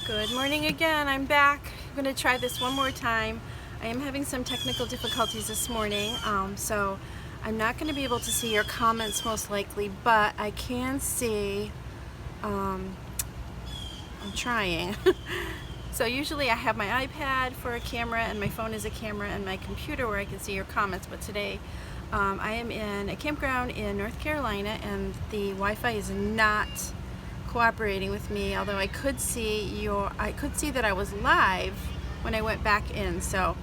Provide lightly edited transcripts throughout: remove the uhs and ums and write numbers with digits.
Good morning again. I'm back. I'm going to try this one more time. I am having some technical difficulties this morning, so I'm not going to be able to see your comments most likely, but I can see, I'm trying. So usually I have my iPad for a camera and my phone is a camera and my computer where I can see your comments, but today I am in a campground in North Carolina and the Wi-Fi is not cooperating with me, although I could see that I was live when I went back in. So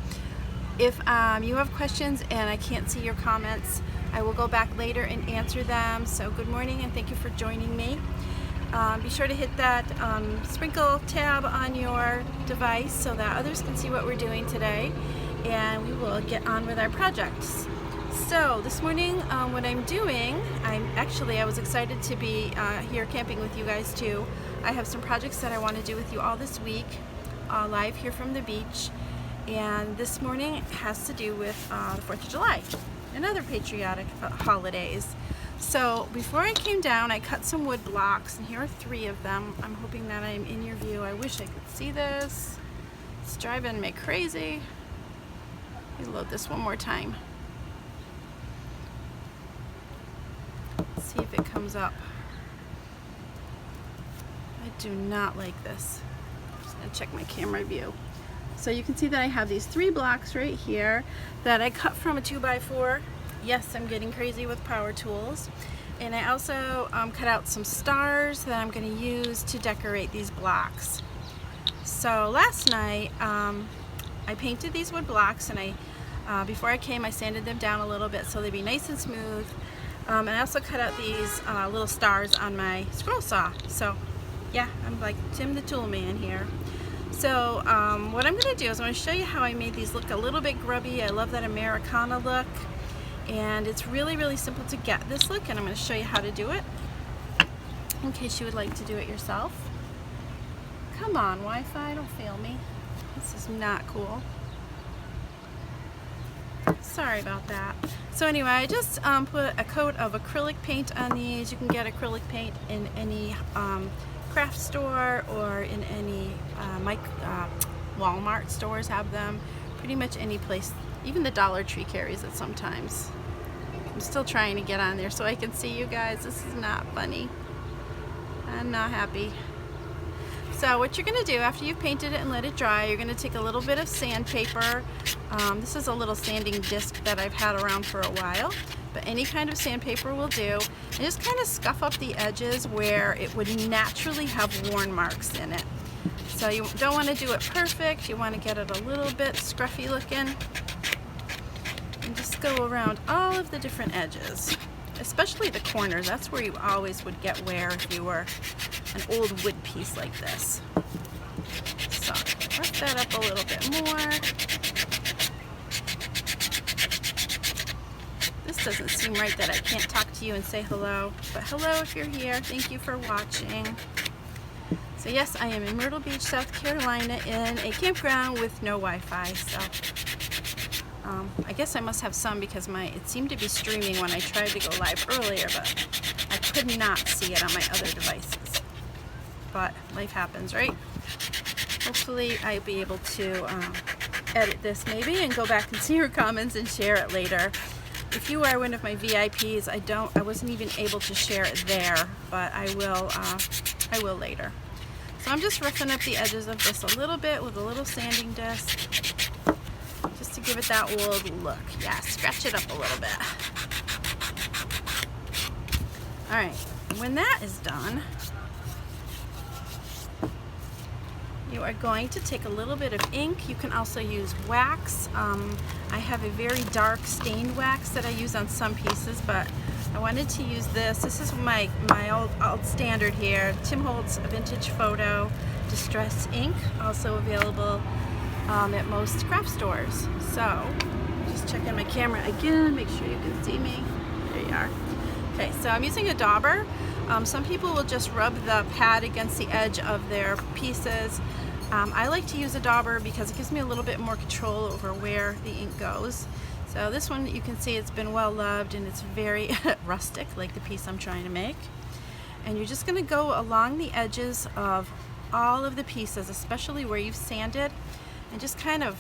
if you have questions and I can't see your comments, I will go back later and answer them. So good morning and thank you for joining me. Be sure to hit that sprinkle tab on your device so that others can see what we're doing today, and we will get on with our projects. So this morning what I'm doing, I was excited to be here camping with you guys too. I have some projects that I want to do with you all this week, live here from the beach, and this morning has to do with the 4th of July and other patriotic holidays. So before I came down, I cut some wood blocks, and here are 3 of them. I'm hoping that I'm in your view. I wish I could see this. It's driving me crazy. Let me load this one more time. See if it comes up. I do not like this. I'm just gonna check my camera view. So you can see that I have these 3 blocks right here that I cut from a 2x4. Yes, I'm getting crazy with power tools. And I also cut out some stars that I'm gonna use to decorate these blocks. So last night I painted these wood blocks, and before I came I sanded them down a little bit so they'd be nice and smooth. And I also cut out these little stars on my scroll saw. So yeah, I'm like Tim the Tool Man here. So what I'm going to do is I'm going to show you how I made these look a little bit grubby. I love that Americana look, and it's really simple to get this look, and I'm going to show you how to do it in case you would like to do it yourself. Come on, Wi-Fi, don't fail me. This is not cool. Sorry about that. So anyway, I just put a coat of acrylic paint on these. You can get acrylic paint in any craft store or in any Walmart stores have them. Pretty much any place. Even the Dollar Tree carries it sometimes. I'm still trying to get on there so I can see you guys. This is not funny. I'm not happy. So what you're going to do after you've painted it and let it dry, you're going to take a little bit of sandpaper. This is a little sanding disc that I've had around for a while, but any kind of sandpaper will do. And just kind of scuff up the edges where it would naturally have worn marks in it. So you don't want to do it perfect. You want to get it a little bit scruffy looking. And just go around all of the different edges, especially the corners. That's where you always would get wear if you were an old wood piece like this. So lift that up a little bit more. This doesn't seem right that I can't talk to you and say hello, but hello if you're here. Thank you for watching. So yes, I am in Myrtle Beach, South Carolina in a campground with no Wi-Fi. So I guess I must have some because it seemed to be streaming when I tried to go live earlier, but I could not see it on my other devices. But life happens, right? Hopefully I'll be able to edit this maybe and go back and see your comments and share it later. If you are one of my VIPs, I wasn't even able to share it there, but I will later. So I'm just roughing up the edges of this a little bit with a little sanding disc, just to give it that old look. Yeah, scratch it up a little bit. All right, when that is done, you are going to take a little bit of ink. You can also use wax. I have a very dark stained wax that I use on some pieces, but I wanted to use this. This is my old standard here, Tim Holtz Vintage Photo Distress Ink, also available at most craft stores. So just checking my camera again, make sure you can see me. There you are. Okay, so I'm using a dauber. Some people will just rub the pad against the edge of their pieces. I like to use a dauber because it gives me a little bit more control over where the ink goes. So this one, you can see it's been well loved and it's very rustic, like the piece I'm trying to make. And you're just going to go along the edges of all of the pieces, especially where you've sanded, and just kind of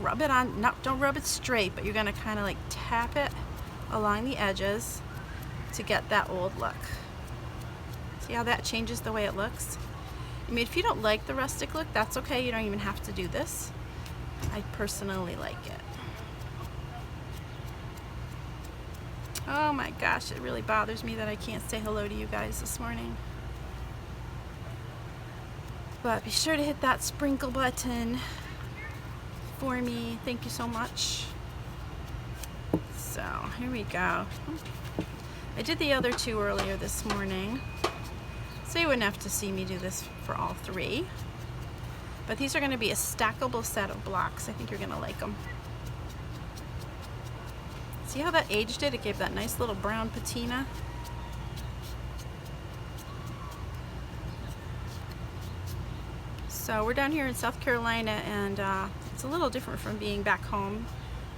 rub it on. Don't rub it straight, but you're going to kind of like tap it along the edges to get that old look. See how that changes the way it looks? I mean, if you don't like the rustic look, that's okay. You don't even have to do this. I personally like it. Oh my gosh, it really bothers me that I can't say hello to you guys this morning. But be sure to hit that sprinkle button for me. Thank you so much. So here we go. I did the other two earlier this morning, so you wouldn't have to see me do this for all three. But these are going to be a stackable set of blocks. I think you're going to like them. See how that aged it? It gave that nice little brown patina. So we're down here in South Carolina, and it's a little different from being back home.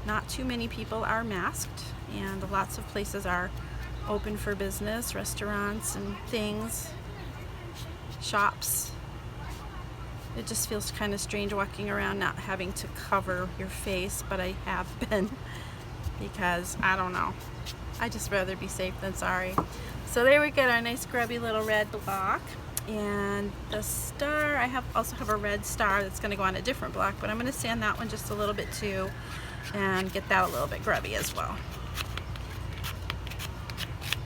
Not too many people are masked, and lots of places are open for business, restaurants and things, shops. It just feels kind of strange walking around not having to cover your face, but I have been. Because I don't know, I just rather be safe than sorry. So there we get our nice grubby little red block, and the star, I also have a red star that's going to go on a different block, but I'm going to sand that one just a little bit too and get that a little bit grubby as well.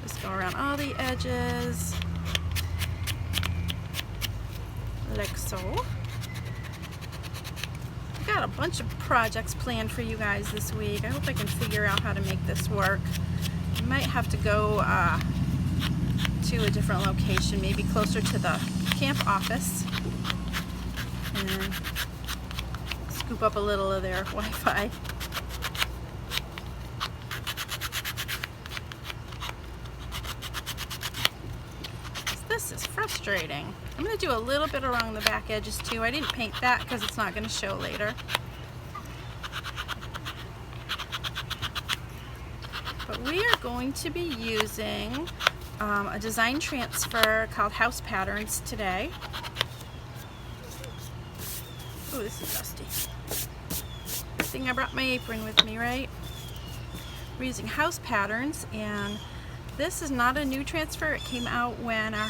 Just go around all the edges like so. Got a bunch of projects planned for you guys this week. I hope I can figure out how to make this work. I might have to go to a different location, maybe closer to the camp office, and scoop up a little of their Wi-Fi. This is frustrating. I'm going to do a little bit along the back edges too. I didn't paint that because it's not going to show later. But we are going to be using a design transfer called House Patterns today. Oh, this is dusty. Good thing I brought my apron with me, right? We're using House Patterns, and this is not a new transfer. It came out when our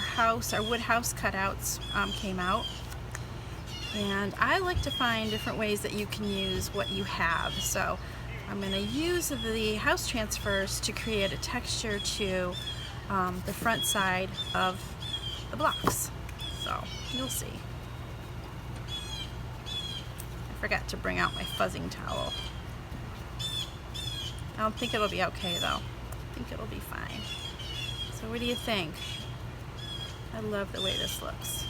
wood house cutouts came out. And I like to find different ways that you can use what you have. So I'm going to use the house transfers to create a texture to the front side of the blocks. So you'll see. I forgot to bring out my fuzzing towel. I don't think it'll be okay though. I think it'll be fine. So what do you think? I love the way this looks.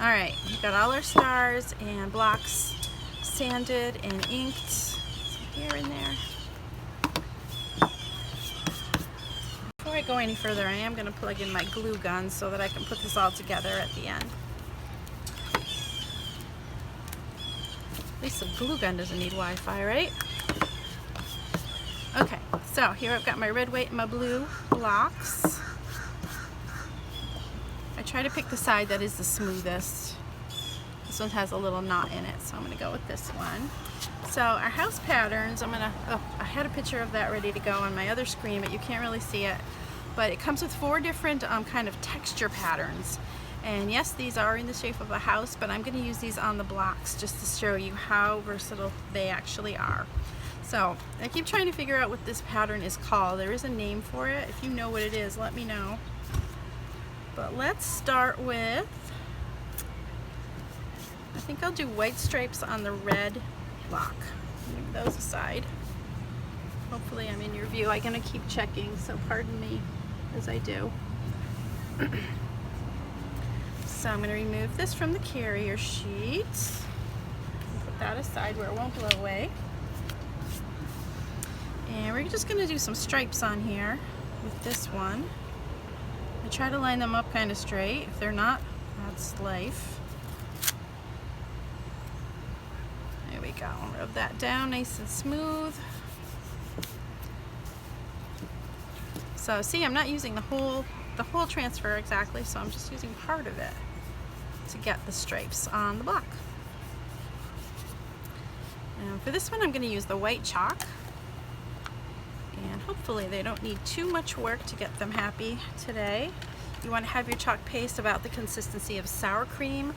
Alright, we've got all our stars and blocks sanded and inked. Some hair in there. Before I go any further, I am going to plug in my glue gun so that I can put this all together at the end. At least the glue gun doesn't need Wi-Fi, right? Okay, so here I've got my red, white, and my blue blocks. I try to pick the side that is the smoothest. This one has a little knot in it, so I'm going to go with this one. So our house patterns, I had a picture of that ready to go on my other screen, but you can't really see it. But it comes with 4 different kind of texture patterns. And yes, these are in the shape of a house, but I'm going to use these on the blocks just to show you how versatile they actually are. So I keep trying to figure out what this pattern is called. There is a name for it. If you know what it is, let me know. But let's start with, I think I'll do white stripes on the red block. Move those aside. Hopefully I'm in your view. I'm going to keep checking, so pardon me as I do. So I'm going to remove this from the carrier sheet. Put that aside where it won't blow away. And we're just going to do some stripes on here with this one. I try to line them up kind of straight. If they're not, that's life. There we go. Rub that down nice and smooth. So see, I'm not using the whole the whole transfer exactly, so I'm just using part of it to get the stripes on the block. And for this one I'm going to use the white chalk, and hopefully they don't need too much work to get them happy today. You want to have your chalk paste about the consistency of sour cream,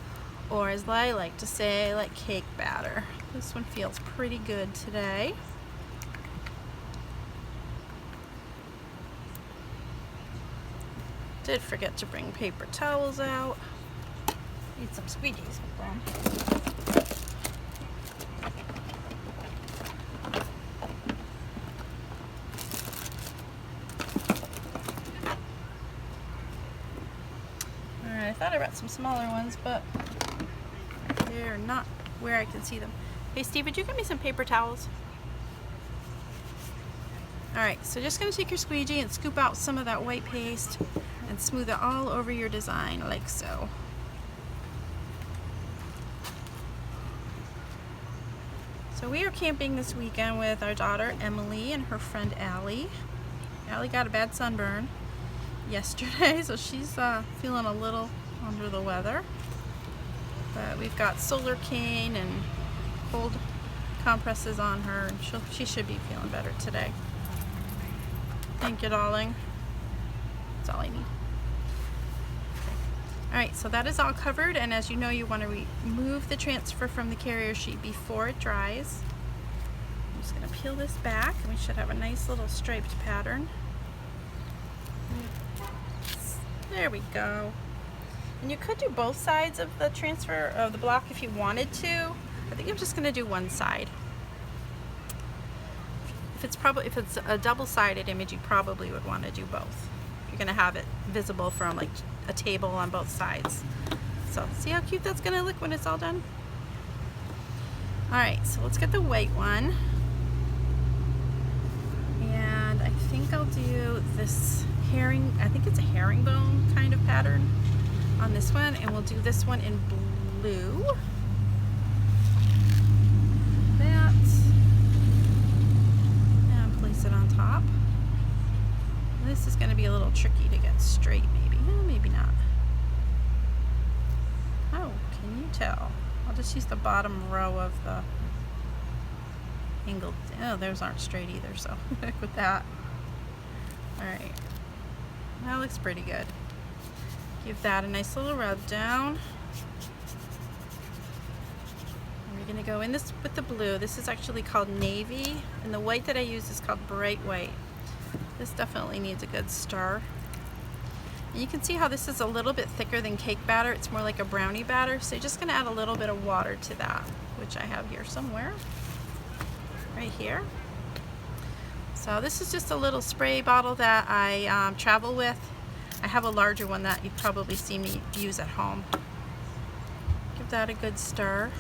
or as I like to say, like cake batter. This one feels pretty good today. Did forget to bring paper towels out. Need some squeegees with them. Alright, I thought I brought some smaller ones, but they're not where I can see them. Hey Steve, would you get me some paper towels? Alright, so just going to take your squeegee and scoop out some of that white paste and smooth it all over your design like so. So we are camping this weekend with our daughter Emily and her friend Allie. Allie got a bad sunburn yesterday, so she's feeling a little under the weather. But we've got solar cane and cold compresses on her, and she should be feeling better today. Thank you, darling. That's all I need. Alright, so that is all covered, and as you know, you want to remove the transfer from the carrier sheet before it dries. I'm just going to peel this back, and we should have a nice little striped pattern. There we go. And you could do both sides of the transfer of the block if you wanted to. I think I'm just going to do one side. If it's a double-sided image, you probably would want to do both. You're going to have it visible from like a table on both sides. So see how cute that's going to look when it's all done? Alright, so let's get the white one. And I think I'll do this I think it's a herringbone kind of pattern on this one, and we'll do this one in blue. That. And place it on top. This is going to be a little tricky to get straight, maybe. Oh, maybe not. Oh, can you tell? I'll just use the bottom row of the angled. Oh, those aren't straight either, so with that. Alright. That looks pretty good. Give that a nice little rub down. And we're going to go in this with the blue. This is actually called navy, and the white that I use is called bright white. This definitely needs a good stir. And you can see how this is a little bit thicker than cake batter. It's more like a brownie batter, so you're just going to add a little bit of water to that, which I have here somewhere. Right here. So this is just a little spray bottle that I travel with. I have a larger one that you've probably seen me use at home. Give that a good stir.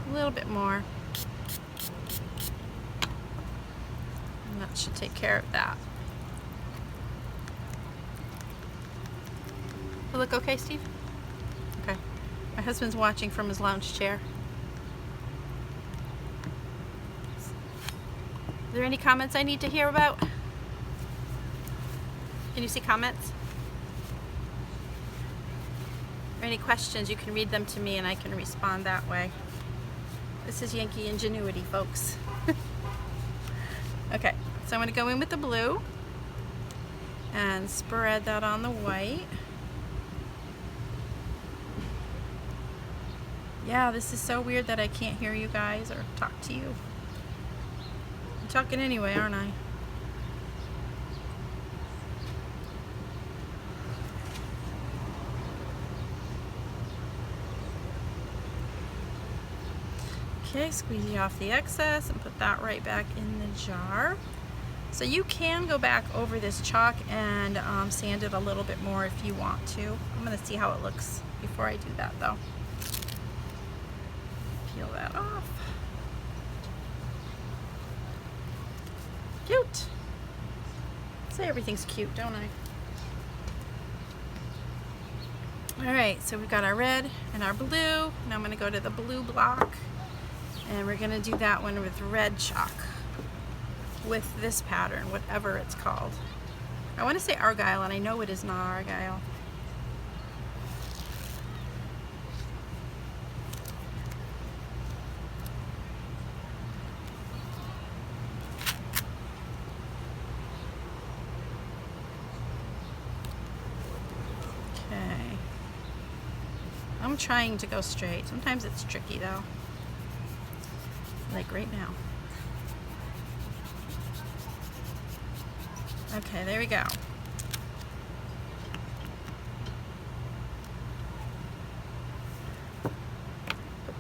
A little bit more. And that should take care of that. Will it look okay, Steve? Okay. My husband's watching from his lounge chair. Are there any comments I need to hear about? Can you see comments? Or any questions, you can read them to me and I can respond that way. This is Yankee ingenuity, folks. Okay, so I'm going to go in with the blue and spread that on the white. Yeah, this is so weird that I can't hear you guys or talk to you. I'm talking anyway, aren't I? Okay, squeeze off the excess and put that right back in the jar. So you can go back over this chalk and sand it a little bit more if you want to. I'm going to see how it looks before I do that though. Peel that off. Cute. Say everything's cute, don't I? Alright, so we've got our red and our blue. Now I'm going to go to the blue block. And we're going to do that one with red chalk. with this pattern, whatever it's called. I want to say Argyle, and I know it is not Argyle. Okay. I'm trying to go straight. Sometimes it's tricky though. Like right now. Okay, there we go. Put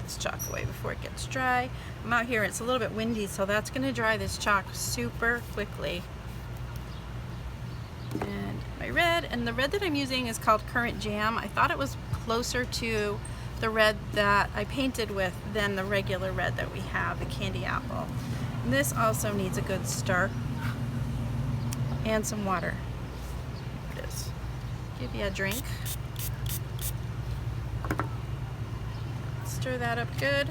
this chalk away before it gets dry. I'm out here, it's a little bit windy, so that's going to dry this chalk super quickly. And my red, and the red that I'm using is called Currant Jam. I thought it was closer to the red that I painted with than the regular red that we have, the candy apple. And this also needs a good stir. And some water. There it is. Give you a drink. Stir that up good.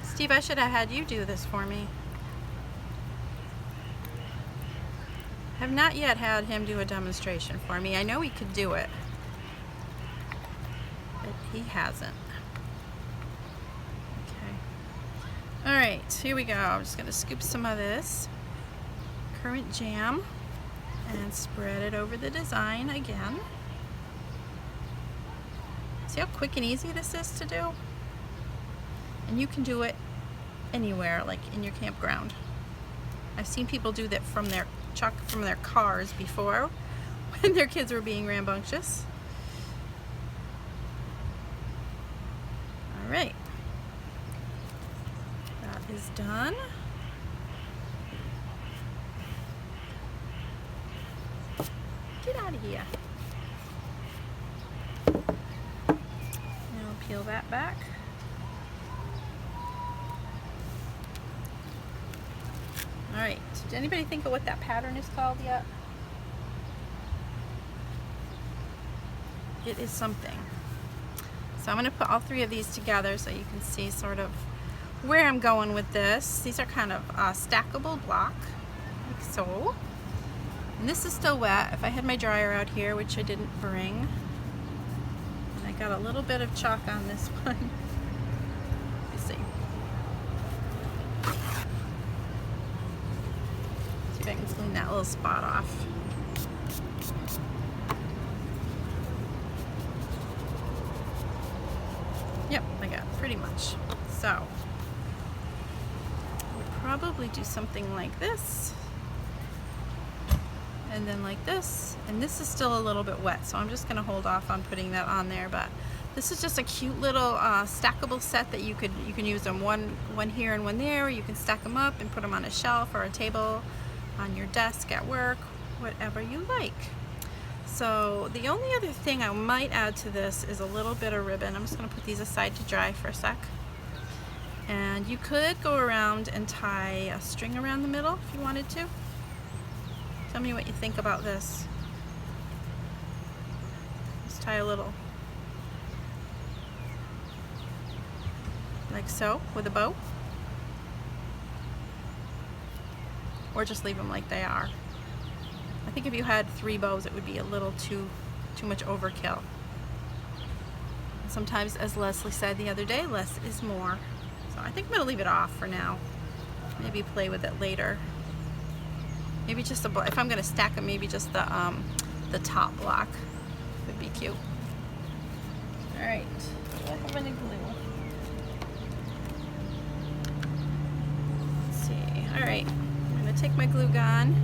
Steve, I should have had you do this for me. I have not yet had him do a demonstration for me. I know he could do it, but he hasn't. Alright, here we go. I'm just going to scoop some of this currant jam and spread it over the design again. See how quick and easy this is to do? And you can do it anywhere, like in your campground. I've seen people do that from their cars before when their kids were being rambunctious. Alright. Is done. Get out of here. Now peel that back. Alright, did anybody think of what that pattern is called yet? It is something. So I'm going to put all three of these together so you can see sort of where I'm going with this. These are kind of stackable block, like so. And this is still wet. If I had my dryer out here, which I didn't bring, and I got a little bit of chalk on this one. Let's see. See if I can clean that little spot off. Yep, I got pretty much. So probably do something like this, and then like this, and this is still a little bit wet, so I'm just going to hold off on putting that on there. But this is just a cute little stackable set that you can use them one here and one there. You can stack them up and put them on a shelf or a table on your desk at work, whatever you like. So the only other thing I might add to this is a little bit of ribbon. I'm just going to put these aside to dry for a sec. And you could go around and tie a string around the middle if you wanted to. Tell me what you think about this. Just tie a little, like so, with a bow. Or just leave them like they are. I think if you had 3 bows, it would be a little too much overkill. Sometimes, as Leslie said the other day, less is more. So I think I'm going to leave it off for now. Maybe play with it later. Maybe just if I'm going to stack them, maybe just the top block would be cute. All right. Do I have any glue? Let's see. All right. I'm going to take my glue gun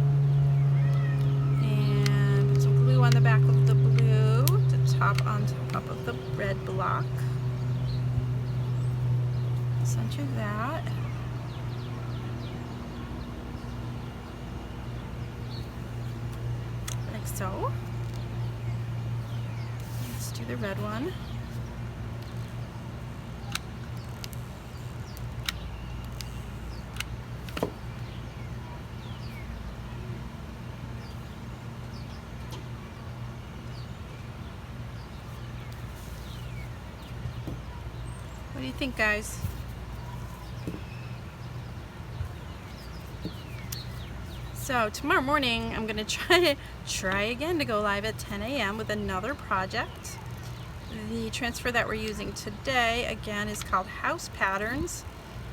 and put some glue on the back of the blue to top on top of the red block. Center that. Like so. Let's do the red one. do you think, guys? So tomorrow morning I'm going to try again to go live at 10 a.m. with another project. The transfer that we're using today again is called House Patterns.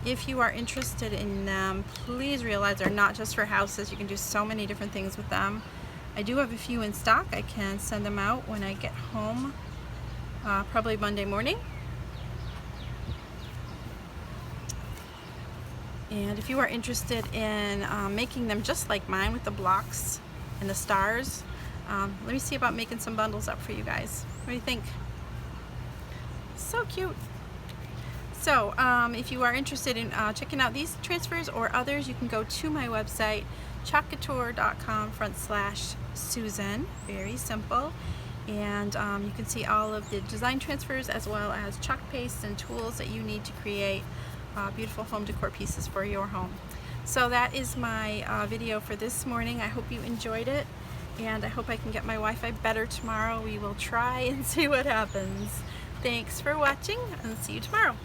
If you are interested in them, please realize they're not just for houses. You can do so many different things with them. I do have a few in stock. I can send them out when I get home, probably Monday morning. And if you are interested in making them just like mine with the blocks and the stars, let me see about making some bundles up for you guys. What do you think? So cute. So if you are interested in checking out these transfers or others, you can go to my website, chalkcouture.com/Susan. Very simple. And you can see all of the design transfers as well as chalk paste and tools that you need to create beautiful home decor pieces for your home. So that is my video for this morning. I hope you enjoyed it, and I hope I can get my Wi-Fi better tomorrow. We will try and see what happens. Thanks for watching, and see you tomorrow.